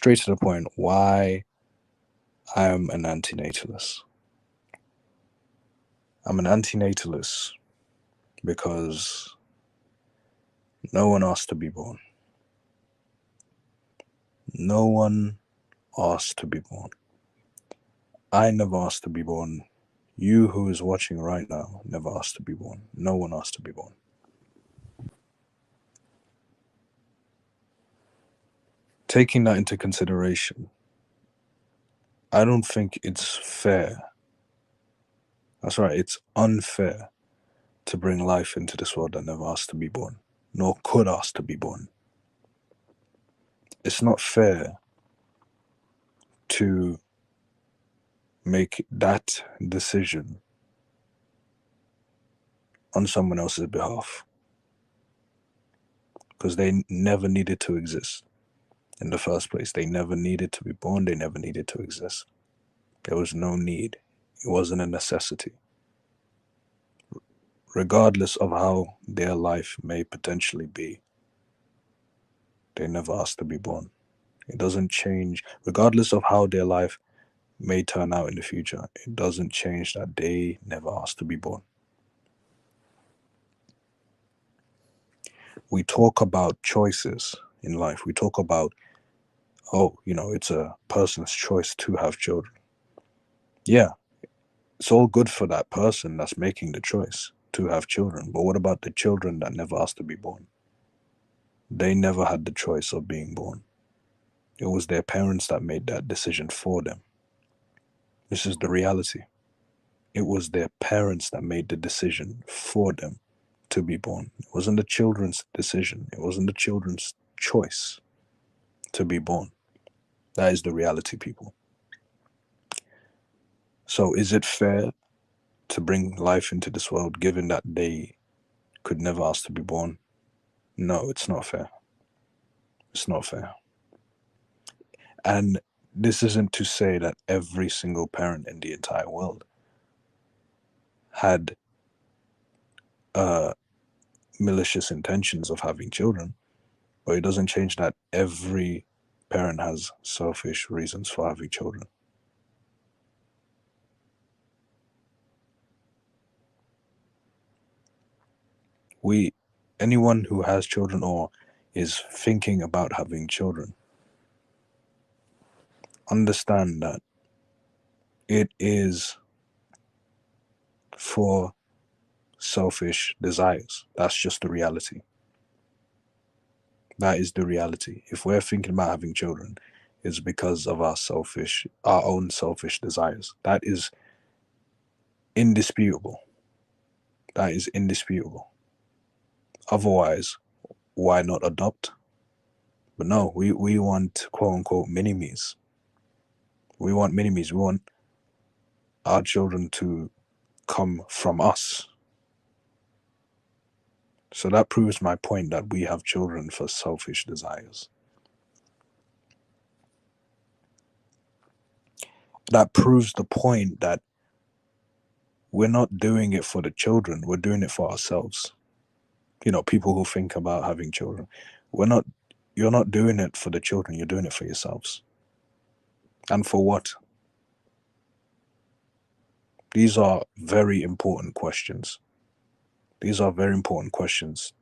straight to the point, why I am an antinatalist. I'm an antinatalist because no one asked to be born. No one asked to be born. I never asked to be born. You who is watching right now never asked to be born. No one asked to be born. Taking that into consideration, I don't think it's fair. That's right, it's unfair to bring life into this world that never asked to be born, nor could ask to be born. It's not fair to make that decision on someone else's behalf, because they never needed to exist in the first place. They never needed to be born. They never needed to exist. There was no need. It wasn't a necessity. Regardless of how their life may potentially be, they never asked to be born. It doesn't change, regardless of how their life may turn out in the future, it doesn't change that they never asked to be born. We talk about choices in life. We talk about, it's a person's choice to have children. Yeah, it's all good for that person that's making the choice to have children. But what about the children that never asked to be born? They never had the choice of being born. It was their parents that made that decision for them. This is the reality. It was their parents that made the decision for them to be born. It wasn't the children's decision. It wasn't the children's choice to be born. That is the reality, people. So is it fair to bring life into this world given that they could never ask to be born? No, it's not fair. It's not fair. And this isn't to say that every single parent in the entire world had malicious intentions of having children, but it doesn't change that every parent has selfish reasons for having children. Anyone who has children or is thinking about having children, understand that it is for selfish desires. That's just the reality. That is the reality. If we're thinking about having children, it's because of our own selfish desires. That is indisputable. That is indisputable. Otherwise, why not adopt? But no, we want quote-unquote mini-me's. We want mini-me's. We want our children to come from us. So that proves my point that we have children for selfish desires. That proves the point that we're not doing it for the children, we're doing it for ourselves. People who think about having children, you're not doing it for the children, you're doing it for yourselves. And for what? These are very important questions. These are very important questions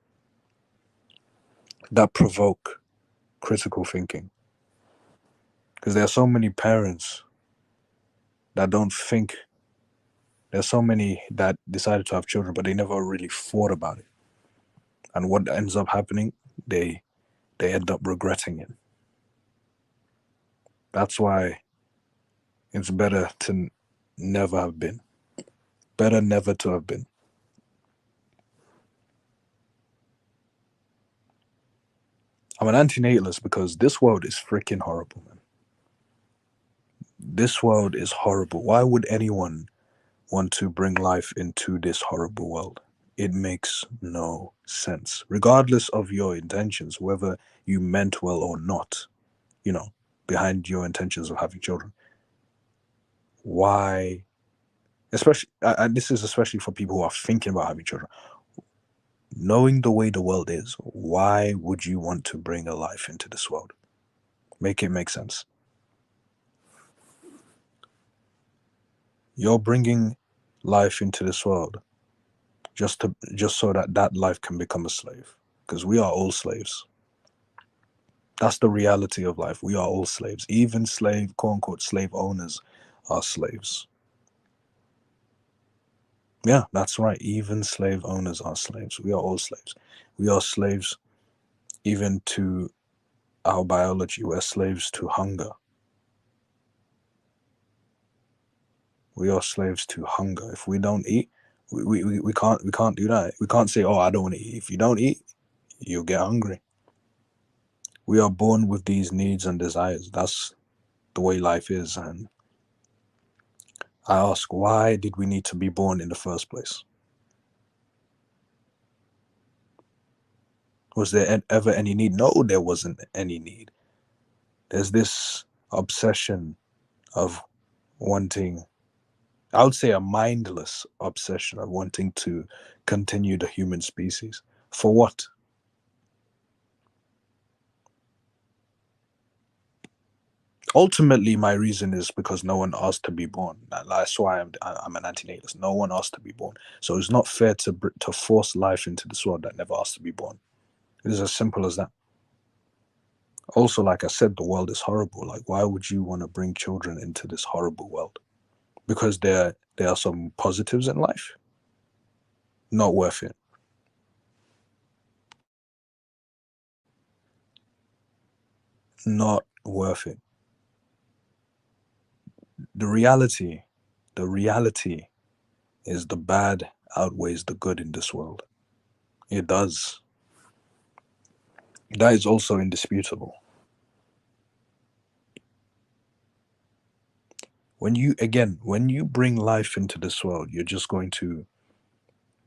that provoke critical thinking. Because there are so many parents that don't think. There's so many that decided to have children, but they never really thought about it. And what ends up happening, they end up regretting it. That's why it's better to never have been. Better never to have been. I'm an antinatalist because this world is freaking horrible, man. This world is horrible. Why would anyone want to bring life into this horrible world? It makes no sense. Regardless of your intentions, whether you meant well or not, behind your intentions of having children. Why? Especially, this is especially for people who are thinking about having children. Knowing the way the world is, why would you want to bring a life into this world? Make it make sense. You're bringing life into this world just so that life can become a slave, because we are all slaves. That's the reality of life. We are all slaves. Even slave, quote unquote, slave owners are slaves. Yeah, that's right. Even slave owners are slaves. We are all slaves. We are slaves even to our biology. We're slaves to hunger. We are slaves to hunger. If we don't eat, we can't do that. We can't say, oh, I don't want to eat. If you don't eat, you'll get hungry. We are born with these needs and desires. That's the way life is. And I ask, why did we need to be born in the first place? Was there ever any need? No, there wasn't any need. There's this obsession of wanting, I would say a mindless obsession of wanting to continue the human species. For what? Ultimately, my reason is because no one asked to be born. That's why I'm an antinatalist. No one asked to be born. So it's not fair to force life into this world that never asked to be born. It is as simple as that. Also, like I said, the world is horrible. Like, why would you want to bring children into this horrible world? Because there are some positives in life. Not worth it. Not worth it. The reality is the bad outweighs the good in this world. It does. That is also indisputable. When you bring life into this world, you're just going to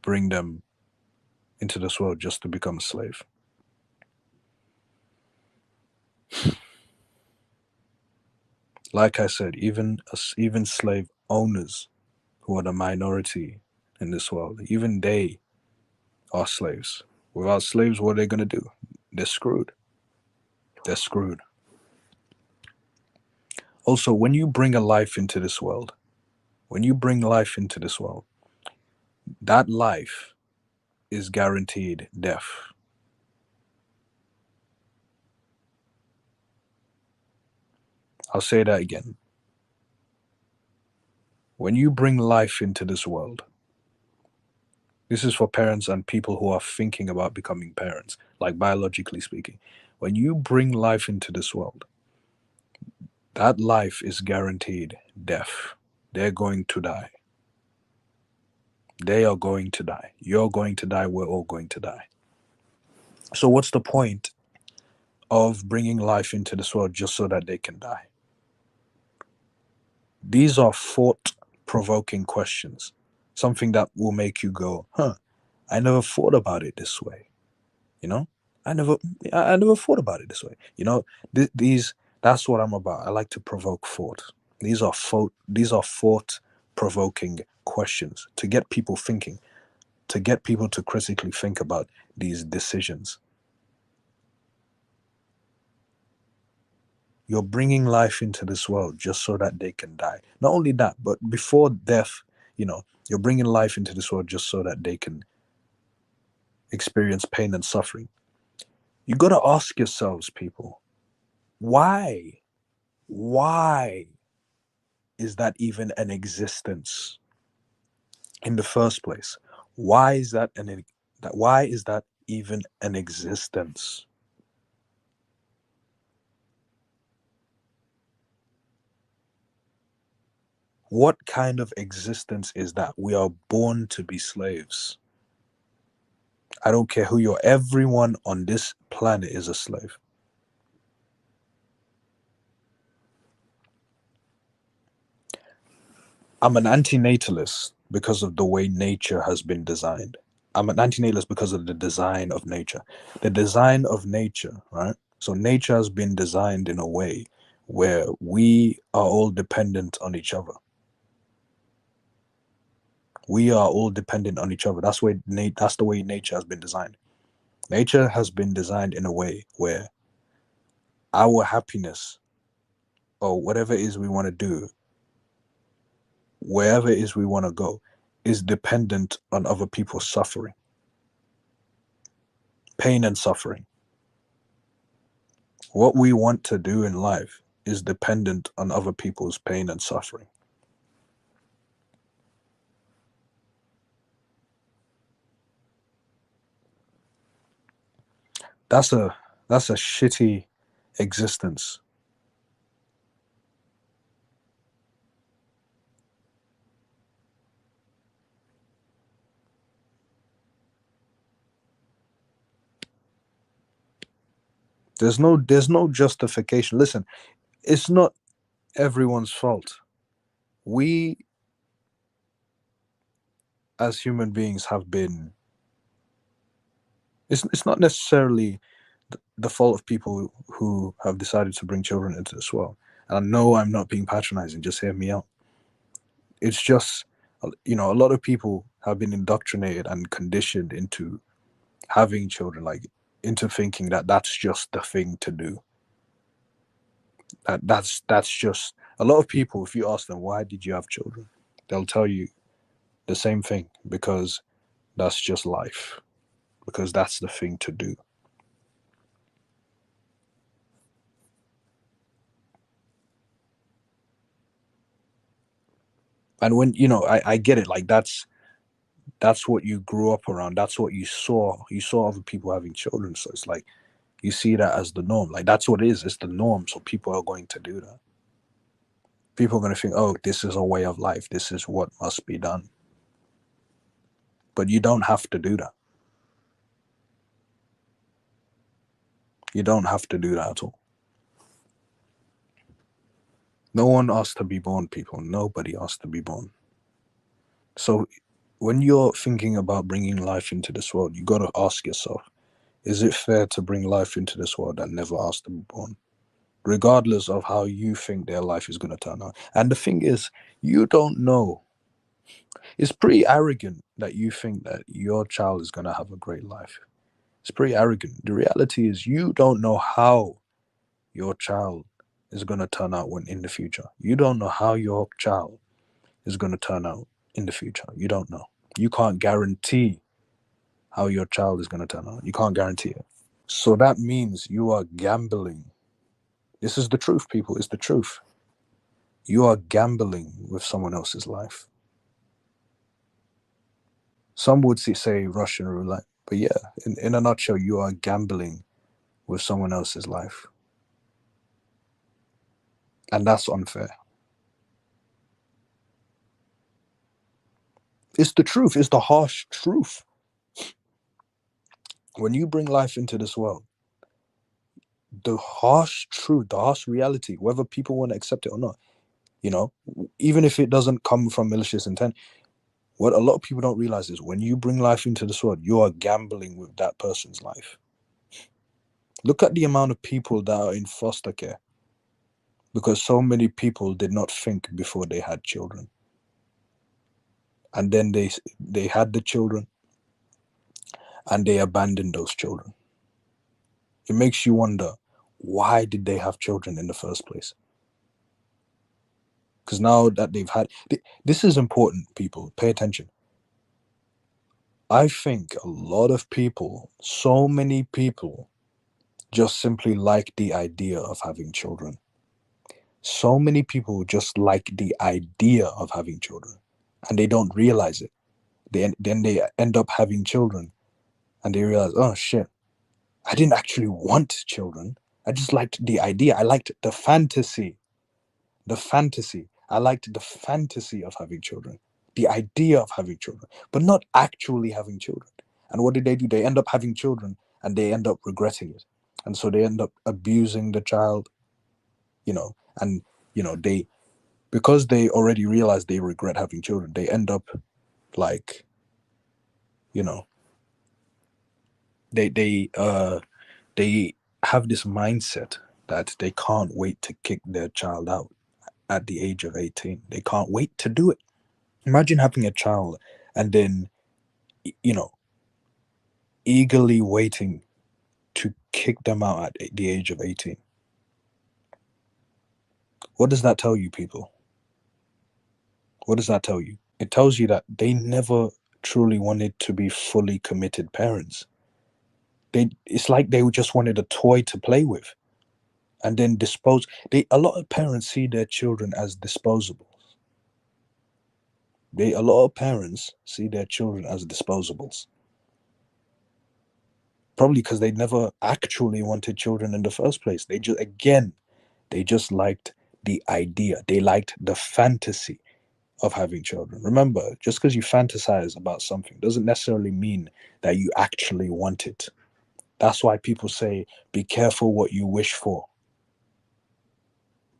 bring them into this world just to become a slave. Like I said, even slave owners, who are the minority in this world, even they are slaves. Without slaves, what are they going to do? They're screwed. They're screwed. Also, when you bring a life into this world, that life is guaranteed death. I'll say that again. When you bring life into this world, this is for parents and people who are thinking about becoming parents, like biologically speaking. When you bring life into this world, that life is guaranteed death. They're going to die. They are going to die. You're going to die. We're all going to die. So what's the point of bringing life into this world just so that they can die? These are thought-provoking questions. Something that will make you go, I never thought about it this way. You know? I never thought about it this way. You know, that's what I'm about. I like to provoke thought. These are thought-provoking questions to get people thinking, to get people to critically think about these decisions. You're bringing life into this world just so that they can die. Not only that, but before death, you're bringing life into this world just so that they can experience pain and suffering. You got to ask yourselves, people, why is that even an existence in the first place? Why is that even an existence? What kind of existence is that? We are born to be slaves. I don't care who you're, everyone on this planet is a slave. I'm an antinatalist because of the way nature has been designed. I'm an antinatalist because of the design of nature. The design of nature, right? So nature has been designed in a way where we are all dependent on each other. We are all dependent on each other. That's the way nature has been designed. Nature has been designed in a way where our happiness or whatever it is we want to do, wherever it is we want to go, is dependent on other people's suffering, pain and suffering. What we want to do in life is dependent on other people's pain and suffering. That's a shitty existence. There's no justification. Listen, it's not everyone's fault. We as human beings have been, it's not necessarily the fault of people who have decided to bring children into this world. And I know I'm not being patronizing, just hear me out. It's just, a lot of people have been indoctrinated and conditioned into having children, like into thinking that that's just the thing to do. That's just, a lot of people, if you ask them why did you have children, they'll tell you the same thing, because that's just life, because that's the thing to do. And when I get it, like that's what you grew up around, that's what you saw other people having children, so it's like you see that as the norm, like that's what it is, it's the norm, so people are going to do that. People are going to think, oh, this is a way of life, this is what must be done. But you don't have to do that. You don't have to do that at all. No one asked to be born, people. Nobody asked to be born. So when you're thinking about bringing life into this world, you got to ask yourself, is it fair to bring life into this world that never asked to be born? Regardless of how you think their life is going to turn out. And the thing is, you don't know. It's pretty arrogant that you think that your child is going to have a great life. It's pretty arrogant. The reality is, you don't know how your child is going to turn out when in the future. You don't know how your child is going to turn out in the future. You don't know. You can't guarantee how your child is going to turn out. You can't guarantee it. So that means you are gambling. This is the truth, people. It's the truth. You are gambling with someone else's life. Some would say Russian roulette, but yeah, in a nutshell, you are gambling with someone else's life. And that's unfair. It's the truth. It's the harsh truth. When you bring life into this world, the harsh truth, the harsh reality, whether people want to accept it or not, you know, even if it doesn't come from malicious intent, what a lot of people don't realize is when you bring life into this world, you are gambling with that person's life. Look at the amount of people that are in foster care because so many people did not think before they had children. And then they had the children and they abandoned those children. It makes you wonder, why did they have children in the first place? Because now that they've had, this is important, people, pay attention. I think a lot of people, so many people, just simply like the idea of having children. So many people just like the idea of having children and they don't realize it. Then they end up having children and they realize, oh shit, I didn't actually want children. I just liked the idea. I liked the fantasy. The fantasy. I liked the fantasy of having children, the idea of having children, but not actually having children. And what did they do? They end up having children and they end up regretting it. And so they end up abusing the child, and, they, because they already realize they regret having children, they end up like, you know, they have this mindset that they can't wait to kick their child out at the age of 18. They can't wait to do it. Imagine having a child and then, you know, eagerly waiting to kick them out at the age of 18. What does that tell you, people? What does that tell you? It tells you that they never truly wanted to be fully committed parents. It's like they just wanted a toy to play with and then dispose. A lot of parents see their children as disposable. A lot of parents see their children as disposables. Probably because they never actually wanted children in the first place. They just liked the idea. They liked the fantasy of having children. Remember, just because you fantasize about something doesn't necessarily mean that you actually want it. That's why people say, be careful what you wish for.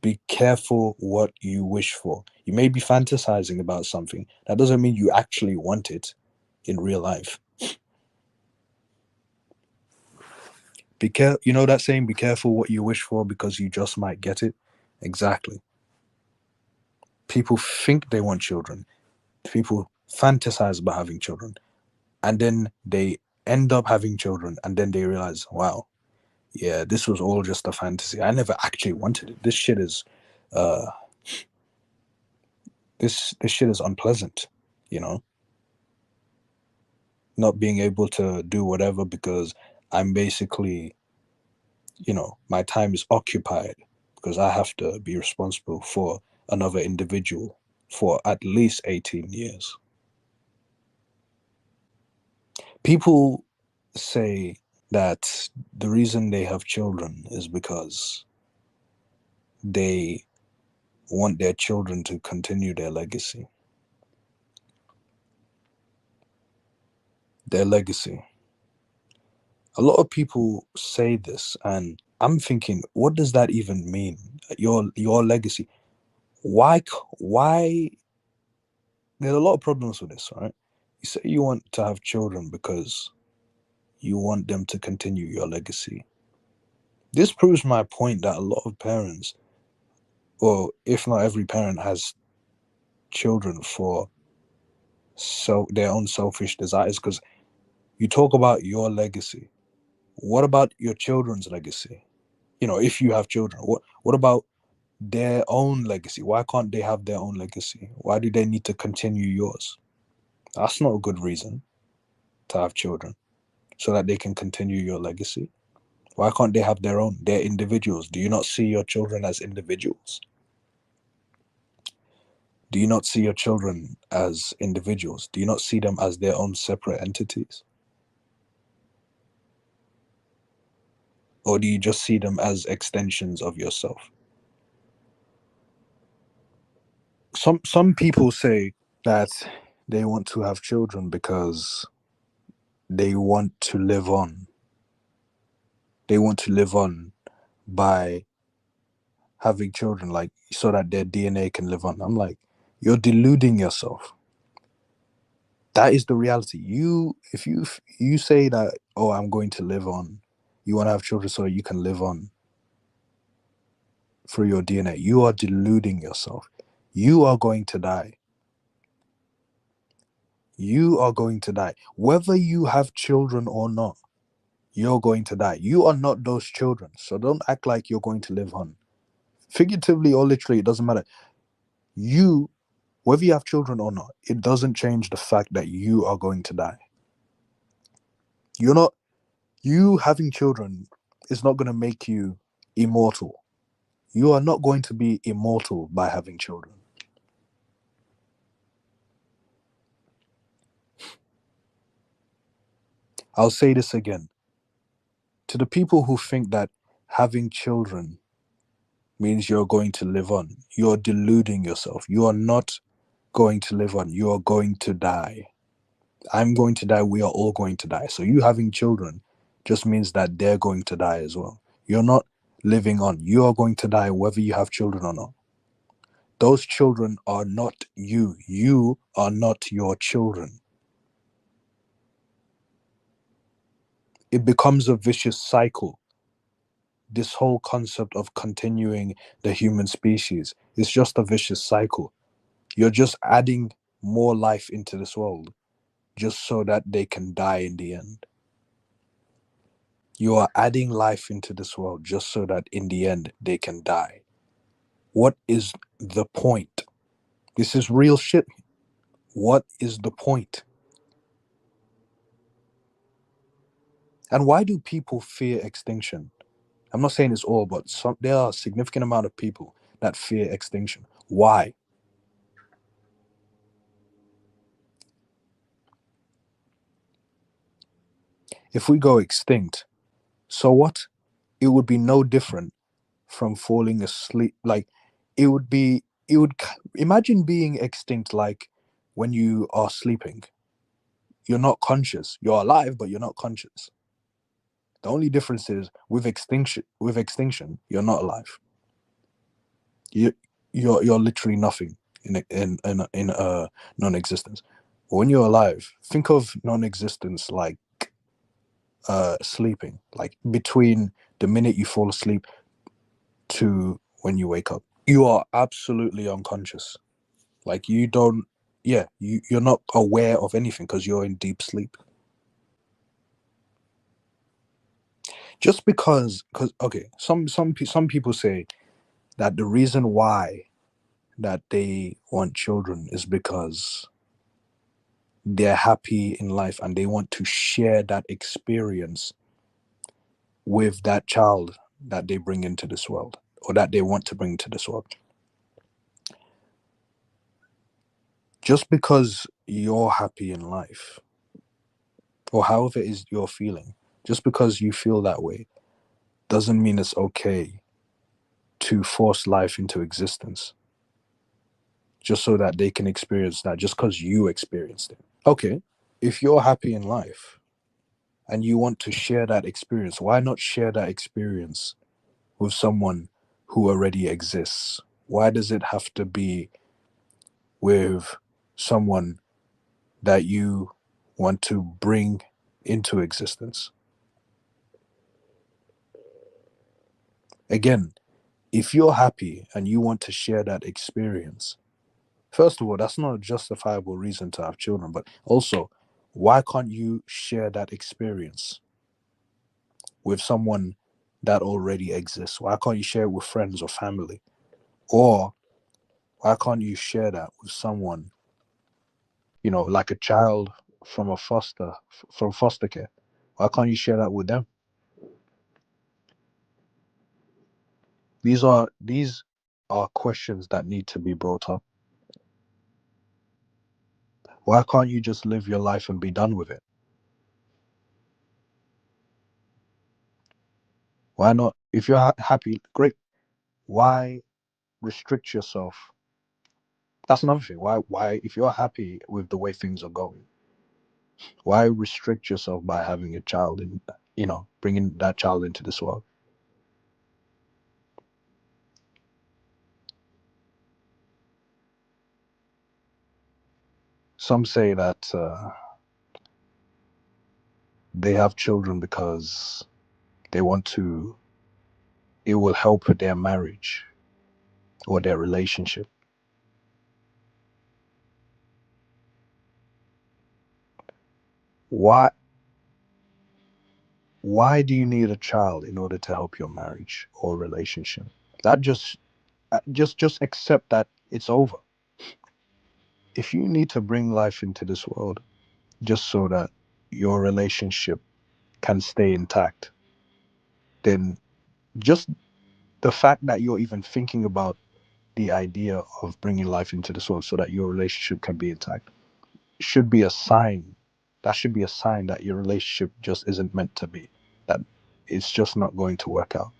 Be careful what you wish for. You may be fantasizing about something. That doesn't mean you actually want it in real life. You know that saying, be careful what you wish for because you just might get it? Exactly. People think they want children. People fantasize about having children. And then they end up having children. And then they realize, wow, yeah, this was all just a fantasy. I never actually wanted it. This shit is this shit is unpleasant, you know? Not being able to do whatever because I'm basically, my time is occupied because I have to be responsible for another individual for at least 18 years. People say that the reason they have children is because they want their children to continue their legacy. Their legacy. A lot of people say this, and I'm thinking, what does that even mean? Your legacy. Why? There's a lot of problems with this, right? You say you want to have children because you want them to continue your legacy. This proves my point that a lot of parents, or if not every parent, has children for their own selfish desires. Because you talk about your legacy. What about your children's legacy? If you have children, what about their own legacy? Why can't they have their own legacy? Why do they need to continue yours? That's not a good reason to have children, so that they can continue your legacy. Why can't they have their own? They're individuals. Do you not see your children as individuals? Do you not see your children as individuals? Do you not see them as their own separate entities? Or do you just see them as extensions of yourself? Some people say that they want to have children because they want to live on. They want to live on by having children, like, so that their DNA can live on. I'm like, you're deluding yourself. That is the reality. If you say that, oh, I'm going to live on, you want to have children so you can live on through your DNA, you are deluding yourself. You are going to die. You are going to die. Whether you have children or not, you're going to die. You are not those children. So don't act like you're going to live on. Figuratively or literally, it doesn't matter. Whether you have children or not, it doesn't change the fact that you are going to die. You having children is not going to make you immortal. You are not going to be immortal by having children. I'll say this again. To the people who think that having children means you're going to live on, you're deluding yourself. You are not going to live on. You are going to die. I'm going to die. We are all going to die. So you having children just means that they're going to die as well. You're not living on. You are going to die whether you have children or not. Those children are not you. You are not your children. It becomes a vicious cycle. This whole concept of continuing the human species is just a vicious cycle. You're just adding more life into this world just so that they can die in the end. You are adding life into this world just so that in the end they can die. What is the point? This is real shit. What is the point? And why do people fear extinction? I'm not saying it's all, but there are a significant amount of people that fear extinction. Why? If we go extinct, so what? It would be no different from falling asleep. Like, imagine being extinct like when you are sleeping. You're not conscious. You're alive, but you're not conscious. The only difference is with extinction, you're not alive. You you're literally nothing in non-existence. But when you're alive, think of non-existence like sleeping, like between the minute you fall asleep to when you wake up. You are absolutely unconscious. Like you don't, yeah, you're not aware of anything because you're in deep sleep. Just because okay, some people say that the reason why that they want children is because they're happy in life and they want to share that experience with that child that they bring into this world or that they want to bring into this world. Just because you're happy in life or however it is you're feeling, just because you feel that way doesn't mean it's okay to force life into existence just so that they can experience that just because you experienced it. Okay, if you're happy in life and you want to share that experience, why not share that experience with someone who already exists? Why does it have to be with someone that you want to bring into existence? Again, if you're happy and you want to share that experience, first of all, that's not a justifiable reason to have children, but also, why can't you share that experience with someone that already exists? Why can't you share it with friends or family? Or why can't you share that with someone, like a child from from foster care? Why can't you share that with them? These are questions that need to be brought up. Why can't you just live your life and be done with it? Why not? If you're happy, great. Why restrict yourself? That's another thing. Why, if you're happy with the way things are going, why restrict yourself by having a child and, bringing that child into this world? Some say that they have children because they want to, it will help with their marriage or their relationship. Why, why do you need a child in order to help your marriage or relationship? That just accept that it's over. If you need to bring life into this world just so that your relationship can stay intact, then just the fact that you're even thinking about the idea of bringing life into this world so that your relationship can be intact should be a sign. That should be a sign that your relationship just isn't meant to be, that it's just not going to work out.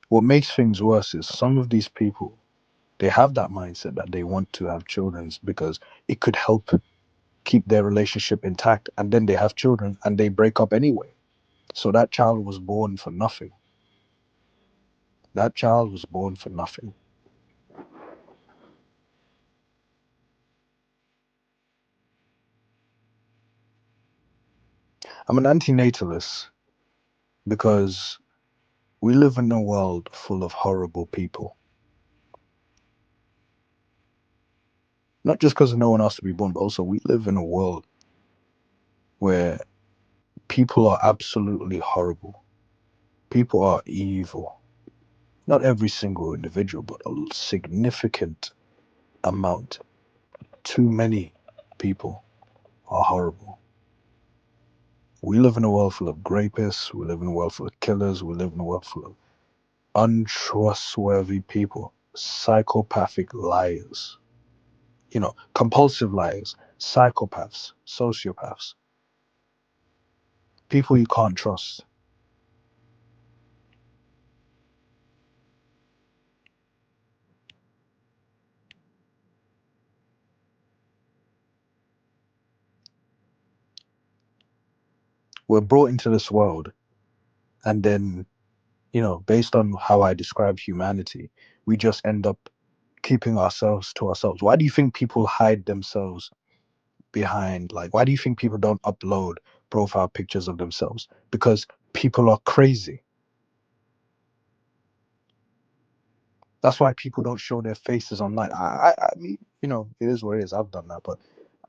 What makes things worse is some of these people, they have that mindset that they want to have children because it could help keep their relationship intact, and then they have children and they break up anyway. So that child was born for nothing. That child was born for nothing. I'm an antinatalist because we live in a world full of horrible people. Not just because no one asked to be born, but also we live in a world where people are absolutely horrible. People are evil. Not every single individual, but a significant amount. Too many people are horrible. We live in a world full of rapists. We live in a world full of killers. We live in a world full of untrustworthy people, psychopathic liars, compulsive liars, psychopaths, sociopaths, people you can't trust. We're brought into this world, and then, based on how I describe humanity, we just end up keeping ourselves to ourselves. Why do you think people hide themselves behind, like, why do you think people don't upload profile pictures of themselves? Because people are crazy. That's why people don't show their faces online. I mean, it is what it is. I've done that, but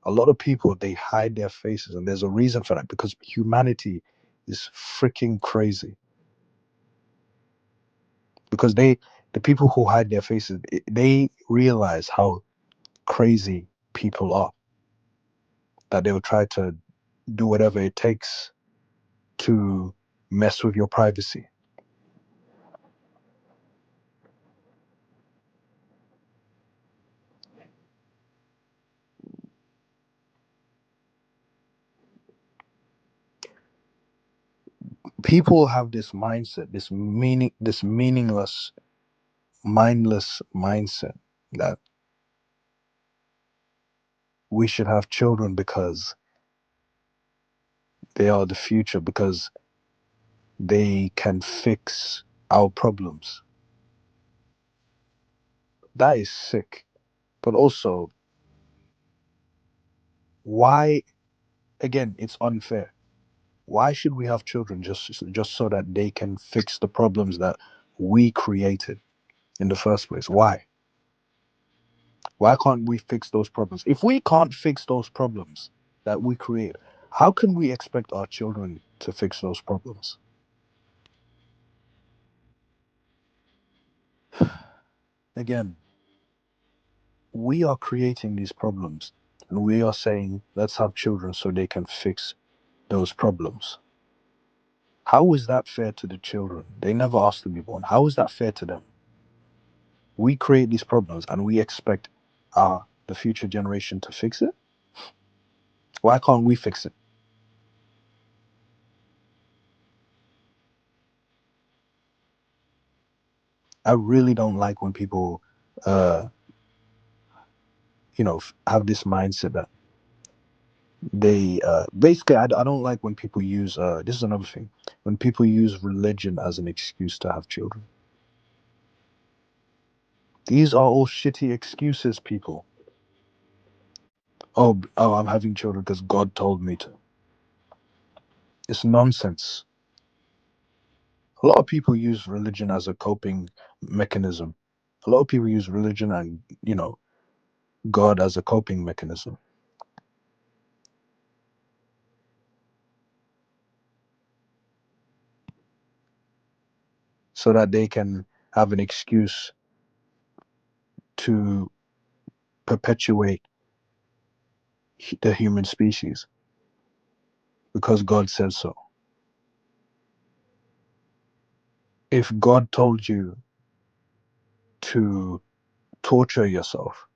a lot of people, they hide their faces, and there's a reason for that, because humanity is freaking crazy. Because the people who hide their faces, they realize how crazy people are, that they will try to do whatever it takes to mess with your privacy. People have this mindset, this meaningless, mindless mindset that we should have children because they are the future, because they can fix our problems. That is sick. But also, why, again, it's unfair. Why should we have children just so that they can fix the problems that we created in the first place? Why can't we fix those problems? If we can't fix those problems that we create, how can we expect our children to fix those problems? Again, we are creating these problems, and we are saying, let's have children so they can fix those problems. How is that fair to the children? They never asked to be born. How is that fair to them? We create these problems and we expect the future generation to fix it. Why can't we fix it? I really don't like when people uh have this mindset that they basically, I don't like when people use this is another thing, when people use religion as an excuse to have children. These are all shitty excuses, people. Oh, I'm having children because God told me to. It's nonsense. A lot of people use religion as a coping mechanism. A lot of people use religion and, God as a coping mechanism, so that they can have an excuse to perpetuate the human species because God says so. If God told you to torture yourself,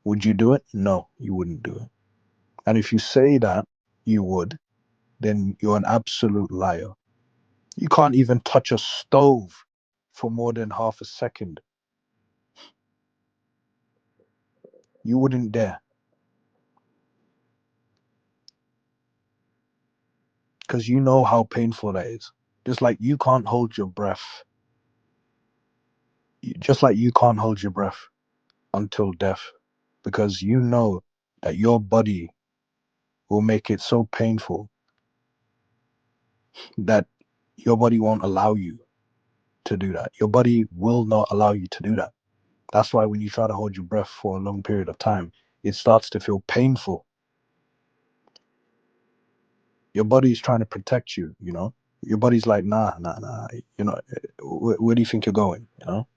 would you do it? No, you wouldn't do it. And if you say that you would, then you're an absolute liar. You can't even touch a stove for more than half a second. You wouldn't dare, because you know how painful that is. Just like you can't hold your breath. Just like you can't hold your breath until death, because you know that your body will make it so painful that your body won't allow you to do that. Your body will not allow you to do that. That's why when you try to hold your breath for a long period of time, it starts to feel painful. Your body is trying to protect you, your body's like, nah. You know, where do you think you're going? You know.